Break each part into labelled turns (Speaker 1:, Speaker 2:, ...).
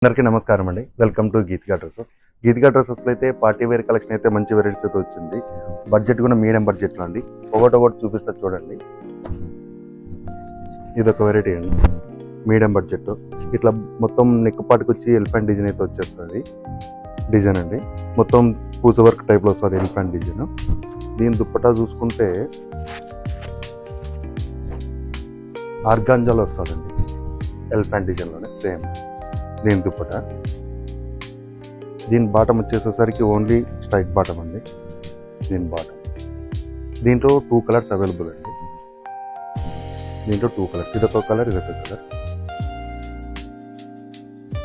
Speaker 1: అందరికీ నమస్కారం అండి. Welcome to Geetika dresses. Geetika డ్రెస్సెస్లో అయితే పార్టీ వేర్ కలెక్షన్ అయితే మంచి వెరైటీస్ అయితే వచ్చింది. బడ్జెట్ కూడా మీడియం బడ్జెట్లో అండి. ఒకటి చూపిస్తా చూడండి. ఇదొక వెరైటీ అండి, మీడియం బడ్జెట్. ఇట్లా మొత్తం నెక్ పాటుకు వచ్చి ఎలిఫెంట్ డిజైన్ అయితే వచ్చేస్తుంది. డిజైన్ అండి మొత్తం పూస వర్క్ టైప్లో వస్తుంది ఎలిఫెంట్ డిజైన్. దీని దుప్పటా చూసుకుంటే ఆర్గాంజాలో వస్తుందండి, ఎలిఫెంట్ డిజైన్లోనే సేమ్. దీని దుప్పట, దీని బాటం వచ్చేసేసరికి ఓన్లీ స్ట్రైట్ బాటం అండి. దీని బాటం, దీంట్లో 2 కలర్స్ అవైలబుల్ అండి. దీంట్లో 2 కలర్స్, ఇదొక కలర్, ఇదొక కలర్.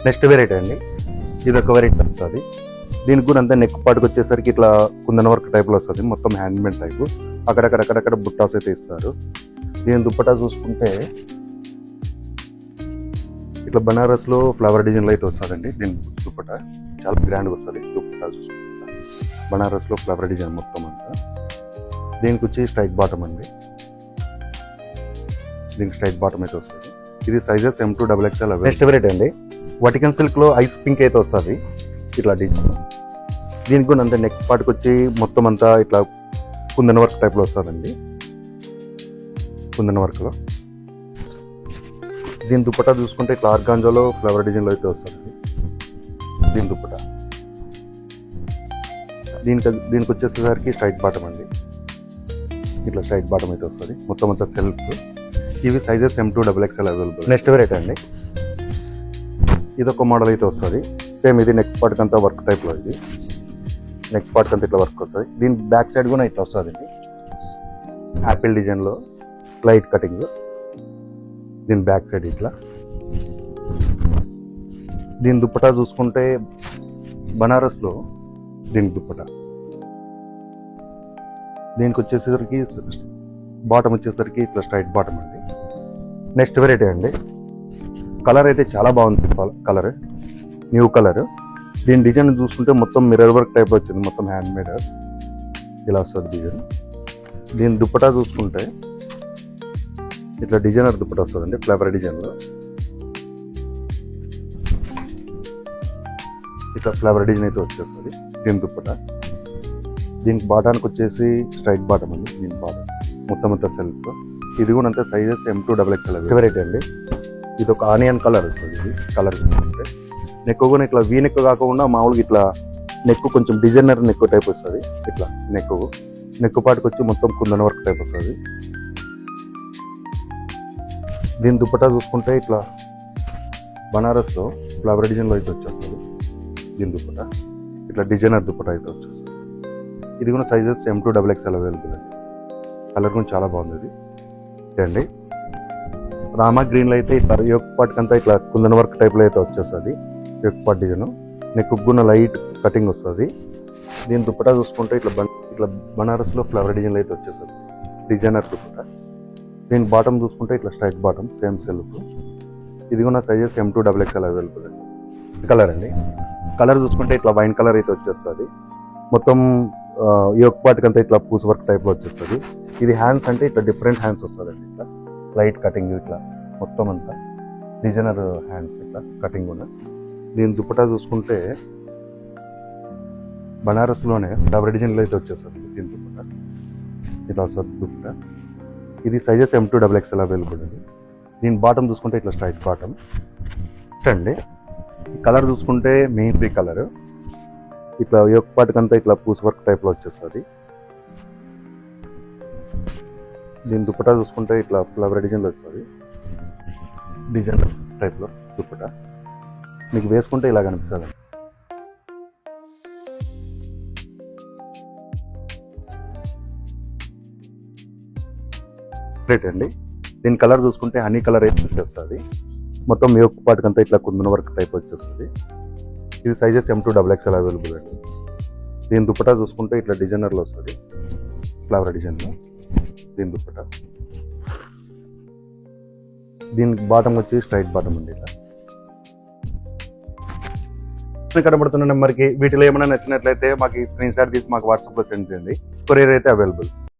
Speaker 1: నెక్స్ట్ వెరైటీ అండి, ఇదొక వెరైటీ వస్తుంది. దీనికి కూడా అంతా నెక్ పాటుకు వచ్చేసరికి ఇట్లా కుందన వర్క్ టైప్లో వస్తుంది. మొత్తం హ్యాండ్మేడ్ టైపు, అక్కడక్కడ బుట్టాస్ అయితే ఇస్తారు. దీని దుప్పటా చూసుకుంటే ఇట్లా బనారస్లో ఫ్లవర్ డిజైన్లో అయితే వస్తుందండి. దీని దుప్పట చాలా గ్రాండ్గా వస్తుంది. దుప్పటా చూసుకుంటా బనారస్లో ఫ్లవర్ డిజైన్ మొత్తం అంతా. దీనికి వచ్చి స్ట్రైట్ బాటమ్ అండి. దీనికి స్ట్రైట్ బాటమ్ అయితే వస్తుంది. ఇది sizes M2 XXL. Next variety అండి, వటికన్ సిల్క్లో ఐస్ పింక్ అయితే వస్తుంది. ఇట్లా డిజైన్. దీనికి కూడా అంతే నెక్ పాటుకు వచ్చి మొత్తం అంతా ఇట్లా కుందన వర్క్ టైప్లో వస్తుందండి. కుందన వర్క్లో. దీని దుప్పటా చూసుకుంటే ఇట్లా ఆర్గాంజాలో ఫ్లవర్ డిజైన్లో అయితే వస్తుంది. దీని దుప్పటా, దీనికి వచ్చేసరికి స్ట్రైట్ బాటమ్ అండి. ఇట్లా స్ట్రైట్ బాటమ్ అయితే వస్తుంది. మొత్తం అంతా సెల్ఫ్. ఇవి sizes M2 XXL available. Next variety అండి, ఇదొక మోడల్ అయితే వస్తుంది. సేమ్ ఇది నెక్ పార్ట్కి అంతా వర్క్ టైప్లో. ఇది నెక్ పార్ట్కి అంతా ఇట్లా వర్క్ వస్తుంది. దీని బ్యాక్ సైడ్ కూడా ఇట్లా వస్తుంది అండి, యాపిల్ డిజైన్లో లైట్ కటింగ్. దీని బ్యాక్ సైడ్ ఇట్లా. దీని దుప్పటా చూసుకుంటే బనారస్లో దీని దుప్పటా. దీనికి వచ్చేసరికి బాటమ్ వచ్చేసరికి ఇట్లా స్ట్రైట్ బాటమ్ అండి. నెక్స్ట్ వెరైటీ అండి, కలర్ అయితే చాలా బాగుంది. Colour new colour. దీని డిజైన్ చూసుకుంటే మొత్తం మిర్రర్ వర్క్ టైప్ వచ్చింది. మొత్తం హ్యాండ్ మేడ్ ఇలా వస్తుంది డిజైన్. దీని దుప్పటా చూసుకుంటే ఇట్లా డిజైనర్ దుప్పట వస్తుందండి, ఫ్లవర్ డిజైన్లో. ఇట్లా ఫ్లవర్ డిజైన్ అయితే వచ్చేస్తుంది దీని దుప్పట. దీనికి బాటానికి వచ్చేసి స్ట్రైట్ బాటమ్ అండి. దీని బాటమ్ మొత్తం అంతా సెల్ఫ్. ఇది కూడా అంతా సైజెస్ M2 XXL వెరైటీ అండి. ఇది ఒక ఆనియన్ కలర్ వస్తుంది. ఇది కలర్ చూసుకుంటే నెక్ కూడా ఇట్లా వీ నెక్ కాకుండా మామూలుగా ఇట్లా నెక్ కొంచెం డిజైనర్ నెక్ టైప్ వస్తుంది. ఇట్లా నెక్ పాటుకు వచ్చి మొత్తం కుందన వర్క్ టైప్ వస్తుంది. దీని దుప్పటా చూసుకుంటే ఇట్లా బనారస్లో ఫ్లవర్ డిజైన్లో అయితే వచ్చేస్తుంది. దీని దుప్పటా ఇట్లా డిజైనర్ దుప్పటా అయితే వచ్చేస్తుంది. ఇది కూడా సైజెస్ M2 XXL అవైలబుల్ అండి. కలర్ కూడా చాలా బాగుంది. ఇది అండి రామా గ్రీన్లో అయితే ఇట్లా యోక్ పార్ట్కి అంతా ఇట్లా కుందన వర్క్ టైప్లో అయితే వచ్చేస్తుంది. యోక్ పార్ట్ డిజైన్ నెక్ గున్న లైట్ కటింగ్ వస్తుంది. దీని దుప్పటా చూసుకుంటే ఇట్లా బనారస్లో ఫ్లవర్ డిజైన్లో అయితే వచ్చేస్తుంది. డిజైనర్ దుప్పటా. దీని బాటమ్ చూసుకుంటే ఇట్లా స్ట్రైట్ బాటమ్ సేమ్ సెల్ఫ్. ఇది కూడా సైజెస్ M2 XXL అవైలబుల్ అండి. కలర్ అండి, కలర్ చూసుకుంటే ఇట్లా వైన్ కలర్ అయితే వచ్చేస్తుంది. మొత్తం యోక్ పార్ట్కి అంతా ఇట్లా పూస్ వర్క్ టైప్లో వచ్చేస్తుంది. ఇది హ్యాండ్స్ అంటే ఇట్లా డిఫరెంట్ హ్యాండ్స్ వస్తుంది అండి. ఇట్లా లైట్ కటింగ్ ఇట్లా మొత్తం అంతా డిజైనర్ హ్యాండ్స్ ఇట్లా కటింగ్ ఉన్న. దీని దుప్పటా చూసుకుంటే బనారస్లోనే ఫ్లవర్ డిజైన్లో అయితే వచ్చేస్తుంది. దీని దుప్పటా ఇట్లా వస్తుంది దుప్పటా. ఇది సైజెస్ M2 XXL అవైలబుల్ అండి. దీని బాటమ్ చూసుకుంటే ఇట్లా స్ట్రైట్ బాటమ్ అండి. కలర్ చూసుకుంటే మెయిన్ కలర్ ఇట్లా యోక్ పార్ట్కి అంతా ఇట్లా పూస్ వర్క్ టైప్లో వచ్చేస్తుంది. దీని దుప్పటా చూసుకుంటే ఇట్లా ఫ్లవర్ డిజైన్లో వస్తుంది. డిజైన్ టైప్లో దుప్పటా మీకు వేసుకుంటే ఇలా కనిపిస్తుంది. రేట్ అండి, దీని కలర్ చూసుకుంటే హనీ కలర్ అయితే వచ్చేస్తుంది. మొత్తం యోక్ పార్ట్కి అంతా ఇట్లా కుందన వర్క్ టైప్ వచ్చేస్తుంది. ఇది సైజెస్ M2 XXL అవైలబుల్ అండి. దీని దుప్పటా చూసుకుంటే ఇట్లా డిజైనర్లో వస్తుంది, ఫ్లవర్ డిజైన్లో. దీని దుప్పటా, దీని బాటమ్ వచ్చి స్ట్రైట్ బాటమ్ అండి. ఇలా కనబడుతున్న నెంబర్కి వీటిలో ఏమైనా నచ్చినట్లయితే మాకు స్క్రీన్ షాట్ తీసి మాకు వాట్సాప్లో సెండ్ చేయండి. కొరియర్ అయితే అవైలబుల్.